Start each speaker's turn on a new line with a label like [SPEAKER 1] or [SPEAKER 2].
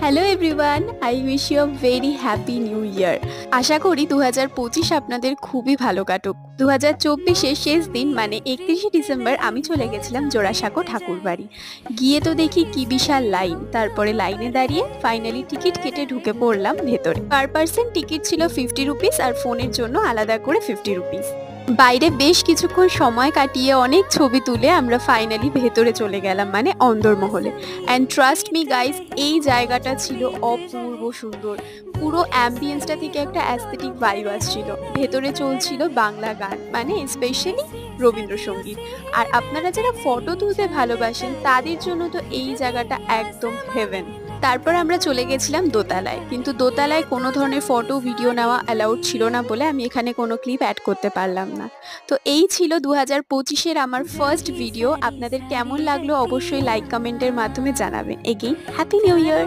[SPEAKER 1] Hello everyone, I wish you a very happy new year. আশা করি 2025 আপনাদের খুবই ভালো কাটুক। 2024-এর শেষ দিন মানে 31শে ডিসেম্বর আমি চলে গেছিলাম জোড়াসাঁকো ঠাকুরবাড়ি। গিয়ে তো দেখি কি বিশাল লাইন। তারপরে লাইনে দাঁড়িয়ে ফাইনালি টিকিট কেটে ঢুকে পড়লাম ভেতরে। পার পার্সন টিকিট ছিল 50 রুপিস আর ফোনের জন্য আলাদা করে 50 রুপিস। বাইরে বেশ কিছুক্ষণ সময় কাটিয়ে অনেক ছবি তুলে আমরা ফাইনালি ভেতরে চলে গেলাম মানে অন্দরমহলে। অ্যান্ড ট্রাস্ট মি গাইস, এই জায়গাটা ছিল অপূর্ব সুন্দর। পুরো অ্যাম্বিয়েন্সটা থেকে একটা অ্যাস্থেটিক ভাইব আসছিল। ভেতরে চলছিল বাংলা গান মানে স্পেশালি রবীন্দ্রসঙ্গীত। আর আপনারা যারা ফটো তুলতে ভালোবাসেন তাদের জন্য তো এই জায়গাটা একদম হেভেন। তারপর আমরা চলে গেছিলাম দোতলায়, কিন্তু দোতলায় কোনো ধরনের ফটো ভিডিও নেওয়া অ্যালাউড ছিল না বলে আমি এখানে কোনো ক্লিপ অ্যাড করতে পারলাম না। তো এই ছিল 2025-এর আমার ফার্স্ট ভিডিও। আপনাদের কেমন লাগলো অবশ্যই লাইক কমেন্টের মাধ্যমে জানাবেন। এগেইন হ্যাপি নিউ ইয়ার।